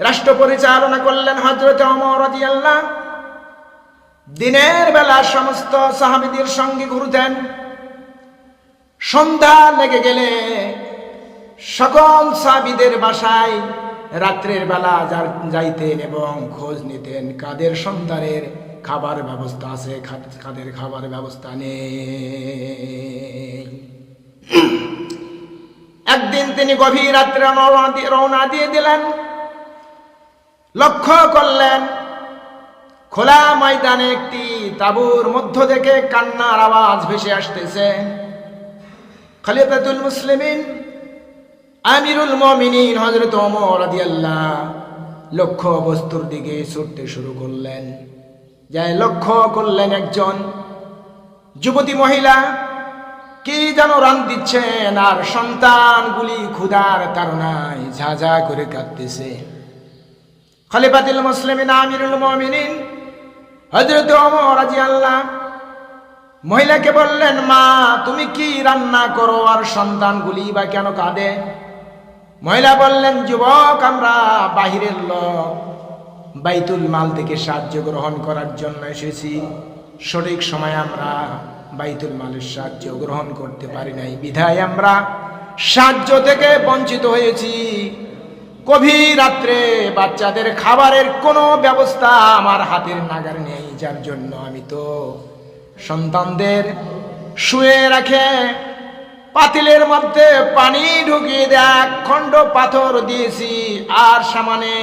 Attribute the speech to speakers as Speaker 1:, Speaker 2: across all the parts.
Speaker 1: রাষ্ট্র পরিচালনা করলেন হযরত ওমর রাদিয়াল্লাহু। দিনের বেলা সমস্ত সাহাবীদের সঙ্গে ঘুরতেন, সন্ধ্যা লেগে গেলে সকল সাহাবীদের বাসায় রাত্রের বেলা যাইতেন এবং খোঁজ নিতেন কাদের সন্তানের খাবার ব্যবস্থা আছে, কাদের খাবার ব্যবস্থা নেই। একদিন তিনি গভীর রাত্রে রওনা দিয়ে দিলেন। লক্ষ্য করলেন খোলা ময়দানে একটি তাঁবুর মধ্য থেকে কান্নার আওয়াজ ভেসে আসতেছে। খলিফাতুল মুসলিমিন আমিরুল মুমিনিন হযরত ওমর রাদিয়াল্লাহু লক্ষ্য বস্তুর দিকে ছুটতে শুরু করলেন। যাই লক্ষ্য করলেন একজন যুবতী মহিলা কি যেন রান দিচ্ছেন, আর সন্তানগুলি ক্ষুধার তাড়নায় ঝাঝা করে কাঁদতেছে। খলিফাতুল মুসলিমিন আমিরুল মুমিনিন হযরত ওমর রাদিয়াল্লাহু মহিলাকে বললেন, মা তুমি কি রান্না করো আর সন্তানগুলি বা কেন কাঁদে? মহিলা বললেন, যুবক আমরা বাহিরের লোক, বাইতুল মাল থেকে সাহায্য গ্রহণ করার জন্য এসেছি। সঠিক সময় আমরা বাইতুল মালের সাহায্য গ্রহণ করতে পারি নাই, বিধায় আমরা সাহায্য থেকে বঞ্চিত হয়েছি। গভীর রাত্রে বাচ্চাদের খাবারের কোনো ব্যবস্থা আমার হাতের নাগার নেই, যার জন্য আমি তো সন্তানদের শুয়ে রাখে পাতিলের মধ্যে পানি ঢুকিয়ে দেয়া খণ্ড পাথর দিয়েছি, আর সামনে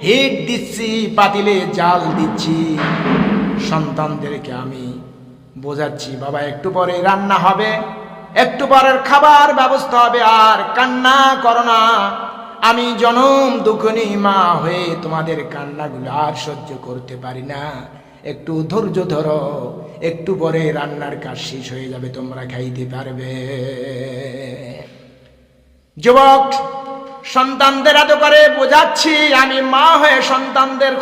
Speaker 1: হিট দিচ্ছি, পাতিলে জাল দিচ্ছি। সন্তানদেরকে আমি বোঝাচ্ছি, বাবা একটু পরে রান্না হবে, একটু পরের খাবার ব্যবস্থা হবে, আর কান্না করো না। আমি জনম দুঃখিনী মা হয়ে তোমাদের কান্নাগুলো আর সহ্য করতে পারি না। একটু ধৈর্য ধরো, একটু পরে রান্নার কাজ শেষ হয়ে যাবে, তোমরা খাইতে পারবে। যুবক সন্তানদের এত করে বোঝাচ্ছি, আমি মা হয়ে সন্তানদের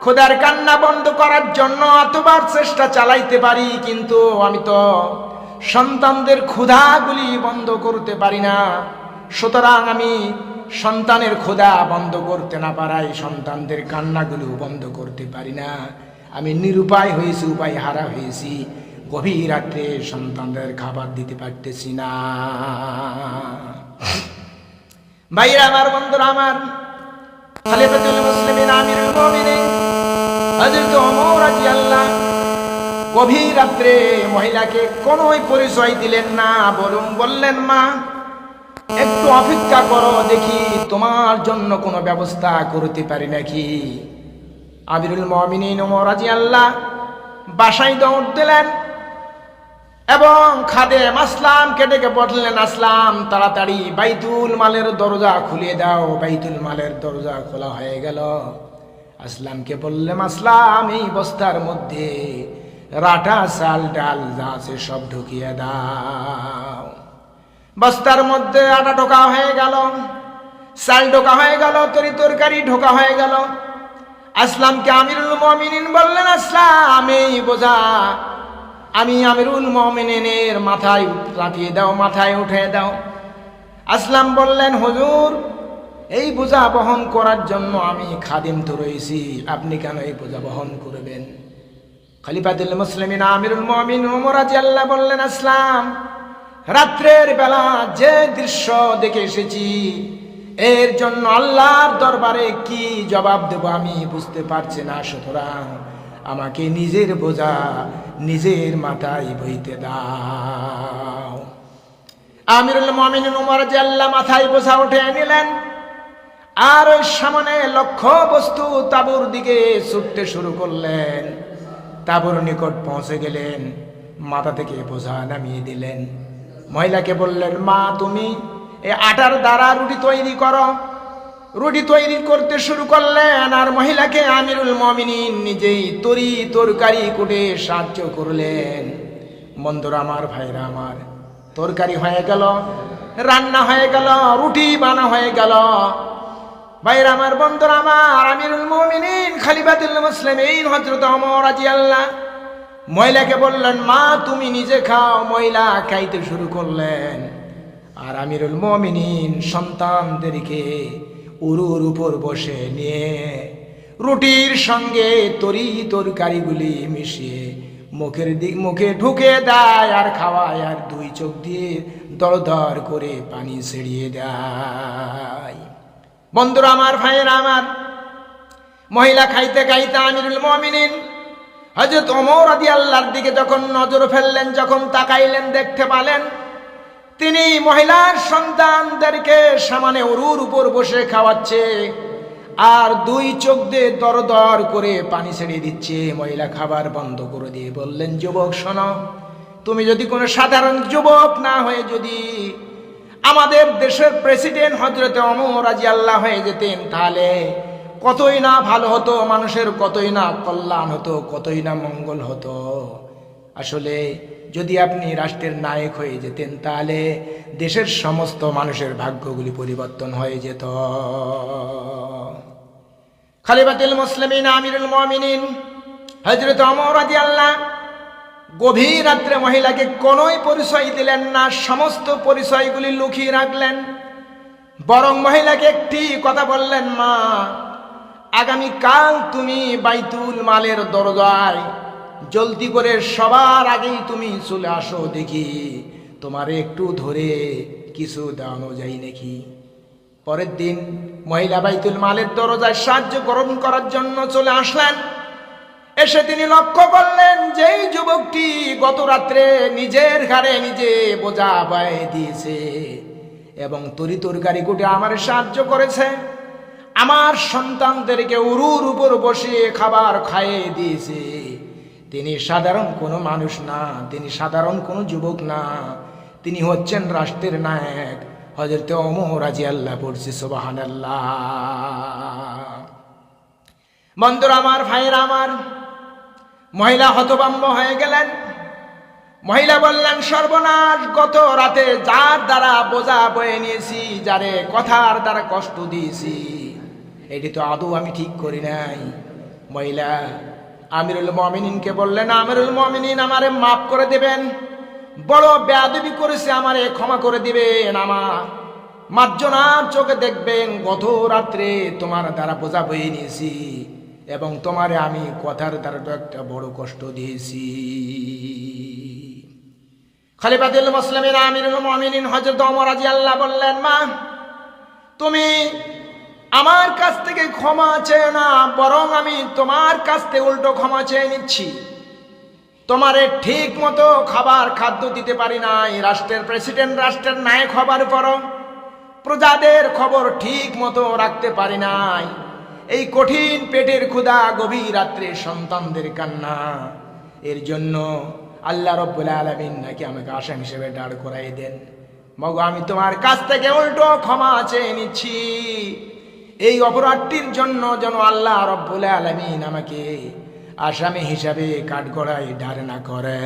Speaker 1: খোদার কান্না বন্ধ করার জন্য এতবার চেষ্টা চালাইতে পারি, কিন্তু আমি তো সন্তানদের ক্ষুধাগুলি বন্ধ করতে পারি না। সুতরাং আমি সন্তানের ক্ষুধা বন্ধ করতে না পারাই সন্তানদের কান্নাগুলো বন্ধ করতে পারি না। আমি নিরুপায় হয়েছি, উপায় হারা হয়েছি। গভীর রাত্রে সন্তানদের খাবার দিতে পারতেছি না। ভাইরা আমার, বন্ধুরা আমার, খলিফাতুল মুসলিমিন আমিরুল মুমিনিন হযরত ওমর রাদিয়াল্লাহু গভীর রাত্রে মহিলাকে কোনোই পরিচয় দিলেন না, বললেন, মা একটু অপেক্ষা করো, দেখি তোমার জন্য কোনো ব্যবস্থা করতে পারি নাকি। আমিরুল মুমিনিন ওমর রাদিয়াল্লাহু বাসায় দৌড় দিলেন এবং খাদেম আসলামকে ডেকে বললেন, আসলাম তাড়াতাড়ি বাইতুল মালের দরজা খুলে দাও। বাইতুল মালের দরজা খোলা হয়ে গেল। আসলামকে বললেন, আসলাম এই বস্তার মধ্যে রাটা চাল ডাল যা আছে সব ঢুকিয়ে দাও। বস্তার মধ্যে আটা ঢোকা হয়ে গেল, চাল ঢোকা হয়ে গেল, তরকারি ঢোকা হয়ে গেল। আসলামকে আমিরুল মুমিনিন বললেন, আসলাম এই বোঝা আমি আমিরুল মুমিনিনের মাথায় চাপিয়ে দাও, মাথায় উঠে দাও। আসলাম বললেন, হুজুর এই বোঝা বহন করার জন্য আমি খাদিম তো রয়েছি, আপনি কেন এই বোঝা বহন করবেন? খলিফাতুল মুসলিমিন আমিরুল মুমিনিন ওমর রাদিয়াল্লাহু বললেন, আসলাম রাত্রের বেলা যে দৃশ্য দেখে এসেছি, এর জন্য আল্লাহর দরবারে কি জবাব দেব আমি বুঝতে পারছি না। সুতরাং আমাকে নিজের বোঝা নিজের মাথায় বইতে দাও। আমিরুল মুমিনিন ওমর রাদিয়াল্লাহু মাথায় বোঝা উঠে নিলেন, আর ওই সামনে লক্ষ্য বস্তু তাঁবুর দিকে ছুটতে শুরু করলেন। তাঁবুর নিকট পৌঁছে গেলেন, মাথা থেকে বোঝা নামিয়ে দিলেন। মহিলাকে বললেন, মা তুমি এই আটার দ্বারা রুটি তৈরি করো। রুটি তৈরি করতে শুরু করলেন, আর মহিলাকে আমিরুল মুমিনিন নিজেই তরকারি কুটে সাহায্য করলেন। বন্ধুরা আমার, ভাইরা আমার, তরকারি হয়ে গেল, রান্না হয়ে গেল, রুটি বানা হয়ে গেল। ভাইরা আমার, বন্ধুরা আমার, আমিরুল মুমিনিন খলিফাতুল মুসলিমিন হযরত ওমর রাদিয়াল্লাহু মহিলাকে বললেন, মা তুমি নিজে খাও। মহিলা খাইতে শুরু করলেন, আর আমিরুল মুমিনিন সন্তানদেরকে উরুর উপর বসে নিয়ে রুটির সঙ্গে তরকারিগুলি মিশিয়ে মুখে ঢুকে দেয় আর খাওয়ায়, আর দুই চোখ দিয়ে দরদর করে পানি ছেড়িয়ে দেয়। বন্ধুরা আমার, ভাইয়েরা আমার, মহিলা খাইতে খাইতে আমিরুল মুমিনিন হযরত ওমর রাদিয়াল্লাহর দিকে যখন নজর ফেললেন, যখন তাকাইলেন, দেখতে পেলেন তিনি মহিলার সন্তানদেরকে সামনে উরুর উপর বসে খাওয়াচ্ছে আর দুই চোখ দিয়ে দরদর করে পানি ছেড়ে দিচ্ছে। মহিলা খাবার বন্ধ করে দিয়ে বললেন, যুবক শোনো, তুমি যদি কোনো সাধারণ যুবক না হয়ে যদি আমাদের দেশের প্রেসিডেন্ট হযরত ওমর রাদিয়াল্লাহু হয়ে যেতেন, তাহলে কতই না ভালো হতো, মানুষের কতই না কল্যাণ হতো, কতই না মঙ্গল হতো। আসলে যদি আপনি রাষ্ট্রের নায়ক হয়ে যেতেন, তাহলে দেশের সমস্ত মানুষের ভাগ্যগুলি পরিবর্তন হয়ে যেত। খলিফাতুল মুসলিমিন আমিরুল মুমিনিন হযরত ওমর রাদিয়াল্লাহু গভীর রাত্রে মহিলাকে কোনোই পরিচয় দিলেন না, সমস্ত পরিচয়গুলি লুকিয়ে রাখলেন। বরং মহিলাকে একটি কথা বললেন, মা, আগামীকাল তুমি বাইতুল মালের দরজায় জলদি করে সবার আগেই তুমি চলে আসো, দেখি তোমারে একটু ধরে কিছু দেওয়ানো যায় নাকি। পরের দিন মহিলা বাইতুল মালের দরজায় সাহায্য গ্রহণ করার জন্য চলে আসলেন। এসে তিনি লক্ষ্য করলেন যেই যুবকটি গত রাত্রে নিজের ঘাড়ে নিজে বোঝা বয়ে দিয়েছে এবং তরকারি কুটে আমার সাহায্য করেছে, আমার সন্তানদেরকে উরুর উপর বসিয়ে খাবার খাইয়ে দিয়েছে, তিনি সাধারণ কোনো মানুষ না, তিনি সাধারণ কোনো যুবক না, তিনি হচ্ছেন রাষ্ট্রের নায়ক হযরত ওমর রাদিয়াল্লাহু পড়ছি সুবহানাল্লাহ। বন্ধুরা আমার, ভাইয়েরা আমার, মহিলা হতভম্ব হয়ে গেলেন। মহিলা বললেন, সর্বনাশ, গত রাতে যার দ্বারা বোঝা বয়ে নিয়েছি, যারে কথার দ্বারা কষ্ট দিয়েছি, এটি তো আদৌ আমি ঠিক করি নাই। মহিলা আমিরুল মুমিনিনকে বললেন, আমিরুল মুমিনিন, আমারে মাফ করে দেবেন, বড় বেয়াদবি করেছে, আমারে ক্ষমা করে দিবেন, আমার মার্জনার চোখে দেখবেন, গত রাত্রে তোমার দ্বারা বোঝা বয়ে নিয়েছি এবং তোমারে আমি কথার দ্বারা একটা বড় কষ্ট দিয়েছি। খলিফাতুল মুসলিমিন আমিরুল মুমিনিন হযরত ওমর রাদিয়াল্লাহু বললেন, মা, তুমি আমার কাছ থেকে ক্ষমা চেয়ে না, বরং আমি তোমার কাছ থেকে উল্টো ক্ষমা চেয়ে নিচ্ছি। তোমারে ঠিক মতো খাদ্য দিতে পারি নাই, রাষ্ট্রের প্রেসিডেন্ট, রাষ্ট্রের নায়ক হবার পরও প্রজাদের খবর ঠিক মতো রাখতে পারি নাই। এই কঠিন পেটের ক্ষুধা, গভীর রাত্রে সন্তানদের কান্না, এর জন্য আল্লাহ রাব্বুল আলামিন নাকি আমাকে আসামি হিসেবে দাঁড় করাই দেন। মগো, আমি তোমার কাছ থেকে উল্টো ক্ষমা চেয়ে নিচ্ছি। এই অপরাধটির জন্য যেন আল্লাহ রাব্বুল আলামিন আমাকে আসামি হিসাবে কাঠগড়ায় দাঁড় না করে।